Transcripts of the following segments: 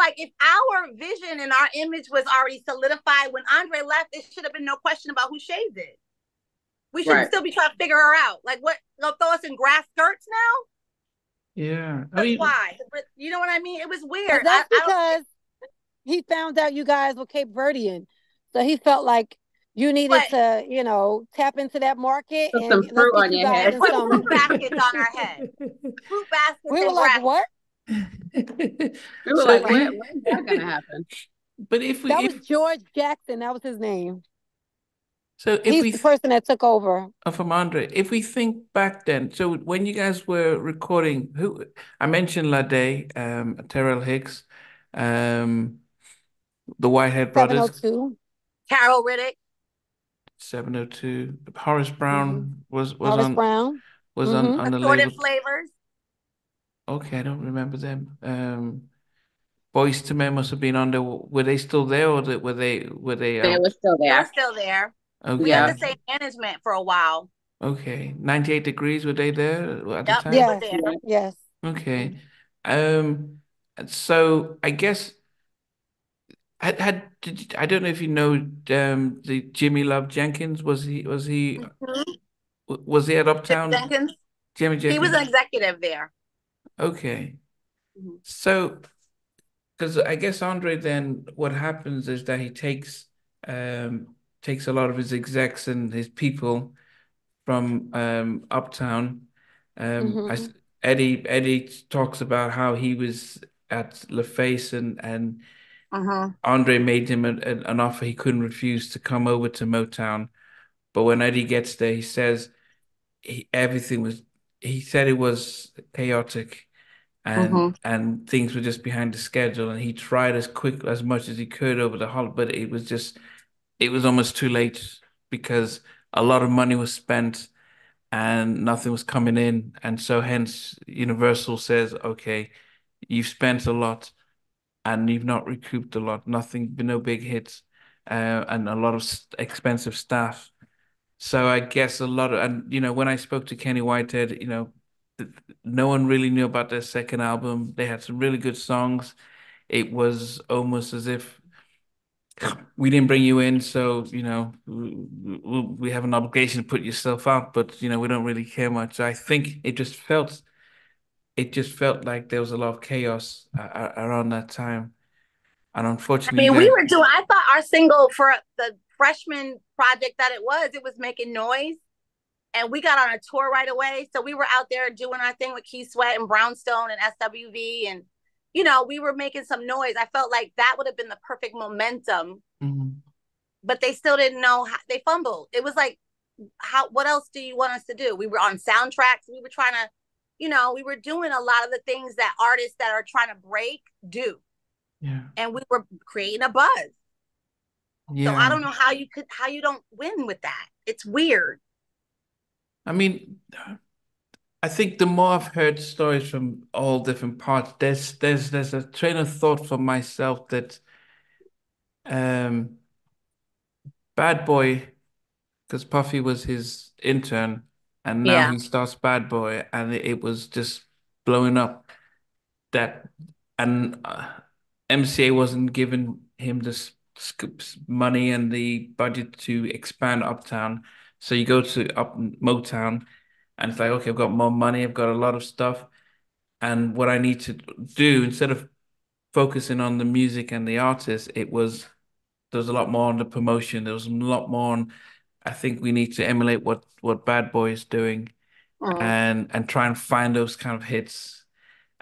like if our vision and our image was already solidified when Andre left, it should have been no question about who shaved it. We shouldn't Right. still be trying to figure her out. Like, what? They'll throw us in grass skirts now? Yeah. I But mean, why? You know what I mean? It was But weird. that's I don't. because he found out you guys were Cape Verdean. So he felt like you needed But to, tap into that market Put and some let's fruit get on you your guys and head. in put some. fruit baskets on our head. Fruit baskets We were and like, grass. what? We were so like, Right. when's that gonna happen? but if we That was if George Jackson. That was his name. so if He's we the person that took over. from Andre, if we think back then, so when you guys were recording, who I mentioned Lade, Terrell Hicks, um, the Whitehead Brothers, 702. Carol Riddick. 702, Horace Mm-hmm. Brown Horace Brown. was Mm-hmm. on the Assorted label. flavors. Okay, I don't remember them. Boys to Men must have been on there. Were they still there, or were they They were out? still They were there. still there. We had Yeah. the Okay, same management for a while. okay. 98 Degrees, were they there at the Yep, they time? were Yes. there. Yes. Okay. Um, so I guess I don't know if you know the Jimmy Love Jenkins. Mhm. Was he at Jim Uptown? Jenkins. Jimmy He was Jenkins. an executive there. Okay. Mhm. So because I guess Andre then what happens is that he takes a lot of his execs and his people from Uptown. Mm-hmm. Eddie talks about how he was at LaFace and Mhm. Andre made him an offer he couldn't refuse to come over to Motown. But when Eddie gets there, he says everything was. He said it was chaotic Mhm. and things were just behind the schedule. And he tried as quick as much as he could over the holiday, but it was almost too late because a lot of money was spent and nothing was coming in. And so hence Universal says, okay, you've spent a lot and you've not recouped a lot, nothing, no big hits, and a lot of expensive staff. So I guess a lot of, and when I spoke to Kenny Whitehead, th- no one really knew about their second album. They had some really good songs. It was almost as if we didn't bring you in, so we have an obligation to put yourself out, but we don't really care much. So I think it just felt like there was a lot of chaos around that time, and I unfortunately, you mean, we guys, were doing. I thought our single for the freshman project that it was making noise, and we got on a tour right away. So we were out there doing our thing with Key Sweat and Brownstone and SWV, and we were making some noise. I felt like that would have been the perfect momentum, Mhm. but they still didn't know how, they fumbled. It was like, how? What else do you want us to do? We were on soundtracks. We were trying to, we were doing a lot of the things that artists that are trying to break do, Yeah, and we were creating a buzz. So I yeah. don't know how you don't win with that. It's weird. I mean, I think the more I've heard stories from all different parts, there's a train of thought for myself that um Bad Boy, because Puffy was his intern, and now Yeah. he starts Bad Boy, and it was just blowing up. That and MCA wasn't giving him the money and the budget to expand Uptown, so you go to up Motown, and it's like, okay, I've got more money, I've got a lot of stuff. And what I need to do instead of focusing on the music and the artist, there was a lot more on the promotion. There was a lot more on. I think we need to emulate what Bad Boy is doing Mm. and try and find those kind of hits.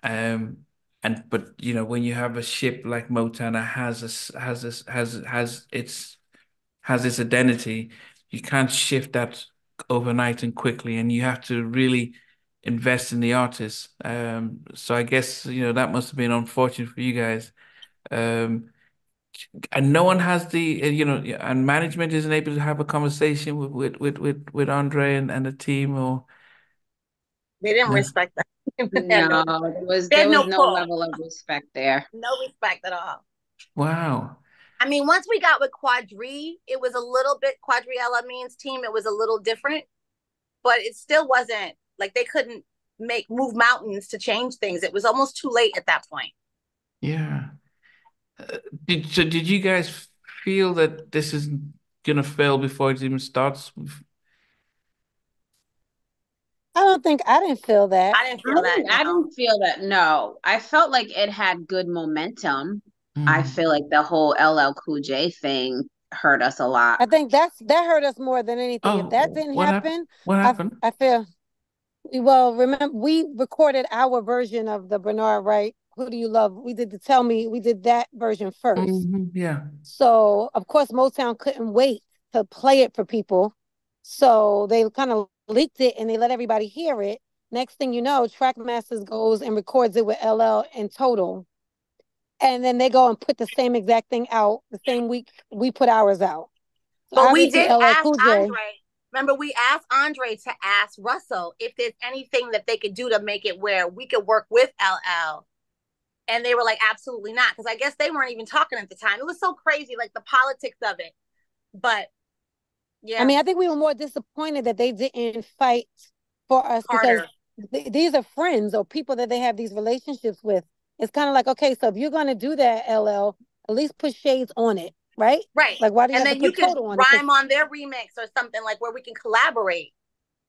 Um, and but when you have a ship like Motown that has its identity, you can't shift that overnight and quickly, and you have to really invest in the artist. So I guess that must have been unfortunate for you guys. Um, and no one has and management isn't able to have a conversation with Andre and the team, or They didn't no. respect that. No, They there had was no no pull. level of respect there. No respect at all. Wow. I mean, once we got with Quadri, it was a little bit Quadriella Means team. It was a little different, but it still wasn't like they couldn't move mountains to change things. It was almost too late at that point. Yeah. Did you guys feel that this is gonna fail before it even starts? I didn't feel that. I didn't feel that. I didn't feel that. No, I felt like it had good momentum. I feel like the whole LL Cool J thing hurt us a lot. I think that hurt us more than anything. If that didn't happen, what happened? I feel. Well, remember we recorded our version of the Bernard Wright "Who Do You Love." We did we did that version first. Yeah. So of course Motown couldn't wait to play it for people, so they kind of leaked it and they let everybody hear it. Next thing you know, Trackmasters goes and records it with LL in Total, and then they go and put the same exact thing out the same week we put ours out. So but we did ask Cool J, Andre. Remember, we asked Andre to ask Russell if there's anything that they could do to make it where we could work with LL. And they were like, absolutely not. Because I guess they weren't even talking at the time. It was so crazy, like the politics of it. But yeah. I mean, I think we were more disappointed that they didn't fight for us harder. Because these are friends or people that they have these relationships with. It's kind of like, okay, so if you're going to do that, LL, at least put shades on it. Right? Right. Like, why do you and have then to put you can Total on rhyme on their remix or something like where we can collaborate.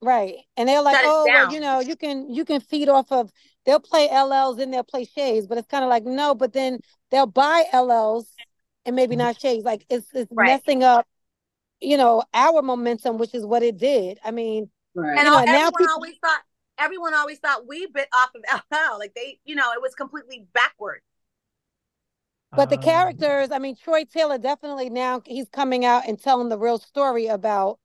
Right. And they're like, oh, well, you know, you can feed off of, they'll play LLs and they'll play Shades, but it's kind of like, no, but then they'll buy LLs and maybe not Shades. Like it's messing up, you know, our momentum, which is what it did. I mean, and you know, everyone always thought we bit off of LL. Like they, you know, it was completely backward. But the characters, I mean, Troy Taylor definitely now he's coming out and telling the real story about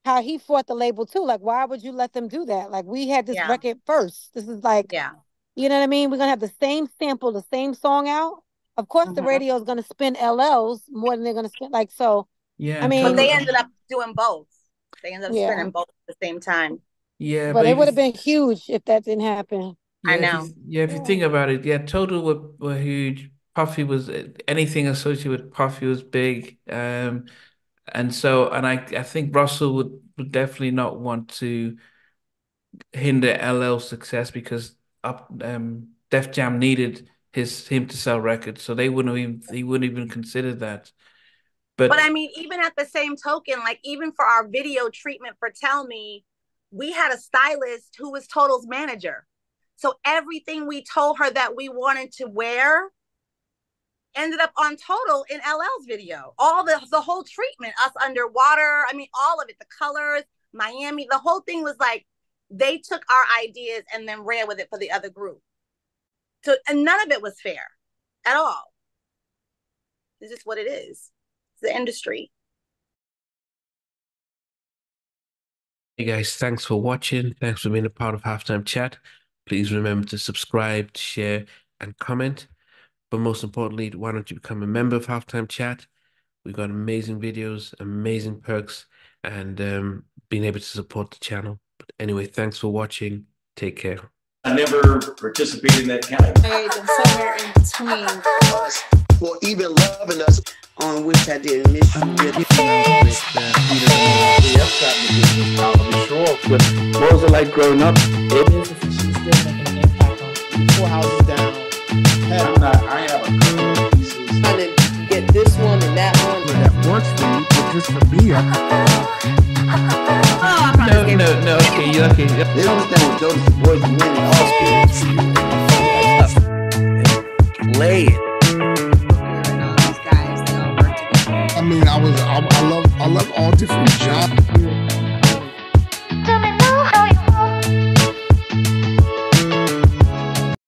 how he fought the label too. Like, why would you let them do that? Like, we had this record first. This is like, you know what I mean? We're going to have the same sample, the same song out. Of course, the radio is going to spin LLs more than they're going to spin. Like, so, yeah. I mean, but they ended up doing both. They ended up spinning both at the same time. Yeah. But it would have been huge if that didn't happen. Yeah, I know. If you think about it, Total were huge. Puffy was anything associated with Puffy was big. And I think Russell would definitely not want to hinder LL's success because Def Jam needed him to sell records, so he wouldn't even consider that. But I mean, even at the same token, like even for our video treatment for Tell Me, we had a stylist who was Total's manager. So everything we told her that we wanted to wear ended up on Total in LL's video. All the whole treatment, us underwater, I mean, all of it, the colors, Miami, the whole thing was like, they took our ideas and then ran with it for the other group. So, and none of it was fair at all. It's just what it is. It's the industry. Hey guys, thanks for watching. Thanks for being a part of Halftime Chat. Please remember to subscribe, share, and comment. But most importantly, why don't you become a member of Halftime Chat? We've got amazing videos, amazing perks, and being able to support the channel. But anyway, thanks for watching. Take care. I never participated in that kind of. Somewhere in between. Or even loving us, on which I didn't miss you with. What was it like growing up? She's still making an impact on 4 houses down. I have a couple of pieces. Trying to get this one and that one. That works for you, but just for me, No, okay. They don't think those boys winning all Play it. These guys, they all work together. I mean, I love all different genres.